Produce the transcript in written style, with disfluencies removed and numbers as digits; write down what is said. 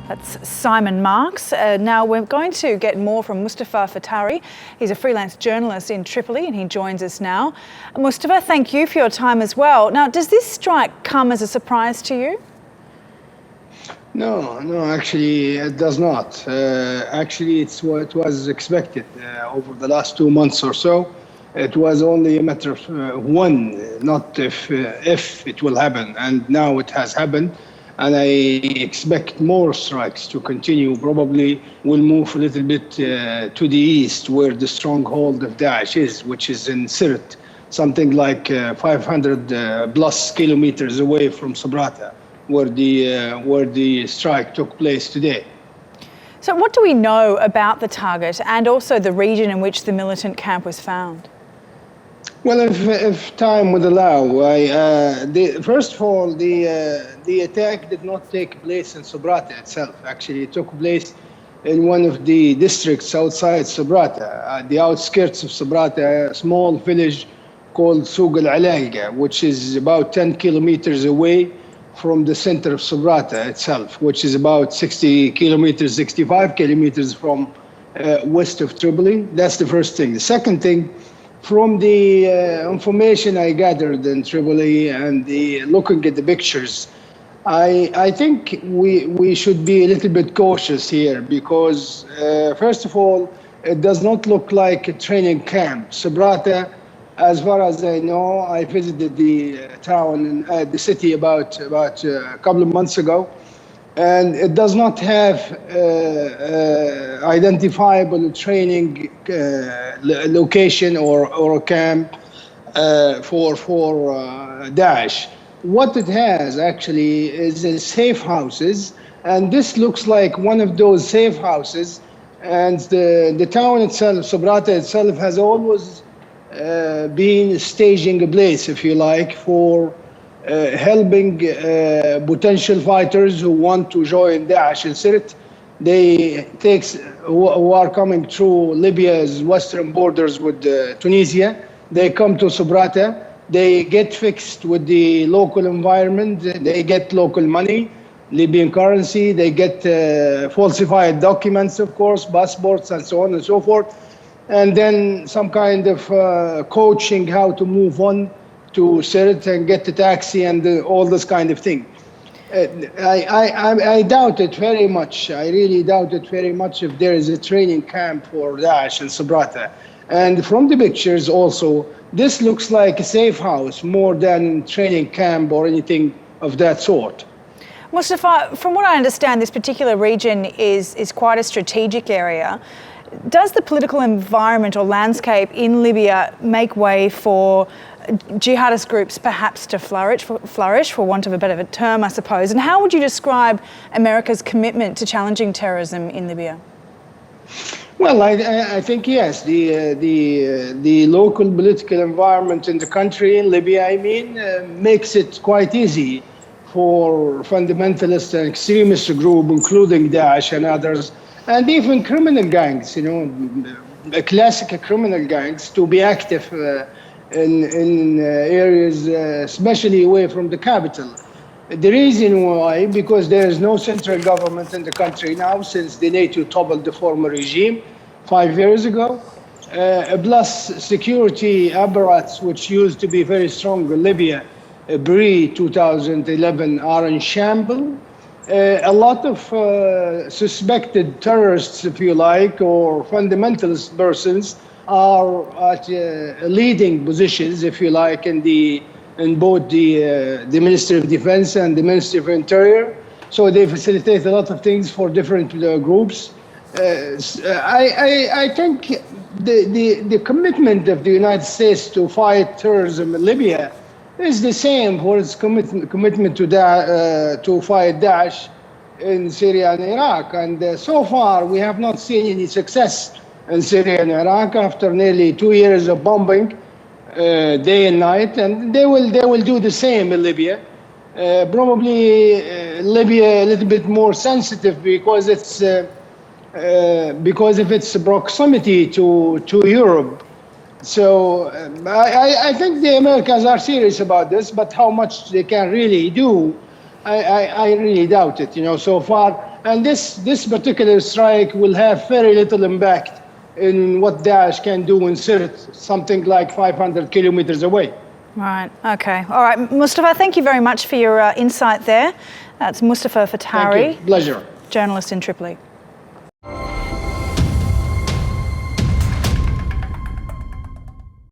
That's Simon Marks. Now we're going to get more from Mustafa Fetouri. He's a freelance journalist in Tripoli and he joins us now. Mustafa, thank you for your time as well. Now, does this strike come as a surprise to you? No, actually it does not. Actually, it's what was expected over the last 2 months or so. It was only a matter of when, not if it will happen. And now it has happened. And I expect more strikes to continue. Probably will move a little bit to the east where the stronghold of Daesh is, which is in Sirte, something like 500 plus kilometers away from Sabratha, where the strike took place today. So what do we know about the target and also the region in which the militant camp was found? Well, if time would allow, first of all, the attack did not take place in Sabratha itself. Actually, it took place in one of the districts outside Sabratha, the outskirts of Sabratha, a small village called Souq al-Alaiga, which is about 10 kilometers away from the center of Sabratha itself, which is about 65 kilometers from west of Tripoli. That's the first thing. The second thing, from the information I gathered in Tripoli and looking at the pictures, I think we should be a little bit cautious here because, first of all, it does not look like a training camp. Sabratha, as far as I know, I visited the town, the city about a couple of months ago, and it does not have identifiable training location or a camp for Daesh. What it has actually is safe houses, and this looks like one of those safe houses. And the town itself, Sabratha itself, has always been staging a place, if you like, for helping potential fighters who want to join Daesh in Sirte. Who are coming through Libya's western borders with Tunisia. They come to Sabratha. They get fixed with the local environment. They get local money, Libyan currency. They get falsified documents, of course, passports and so on and so forth. And then some kind of coaching how to move on to Sirte and get the taxi and all this kind of thing. I doubt it very much. I really doubt it very much if there is a training camp for Daesh in Sabratha. And from the pictures also, this looks like a safe house more than training camp or anything of that sort. Mustafa, from what I understand, this particular region is quite a strategic area. Does the political environment or landscape in Libya make way for jihadist groups perhaps to flourish, for want of a better term, I suppose? And how would you describe America's commitment to challenging terrorism in Libya? Well, I think yes. The local political environment in the country, in Libya, I mean, makes it quite easy for fundamentalist and extremist groups, including Daesh and others, and even criminal gangs, classic criminal gangs, to be active in areas, especially away from the capital. The reason why, because there is no central government in the country now since the NATO toppled the former regime 5 years ago, plus security apparatus, which used to be very strong in Libya pre-2011, are in shambles. A lot of suspected terrorists, if you like, or fundamentalist persons are at leading positions, if you like, in both the Ministry of Defense and the Ministry of Interior. So they facilitate a lot of things for different groups. I think the commitment of the United States to fight terrorism in Libya is the same for its commitment to fight Daesh in Syria and Iraq. And so far, we have not seen any success in Syria and Iraq after nearly 2 years of bombing day and night. And they will do the same in Libya. Probably Libya a little bit more sensitive because of its proximity to Europe. So I think the Americans are serious about this, but how much they can really do I really doubt it, so far. And this particular strike will have very little impact in what Daesh can do in Sirte, something like 500 kilometers away. Right, okay. All right, Mustafa, thank you very much for your insight there. That's Mustafa Fetouri, Thank you. Pleasure. journalist in Tripoli.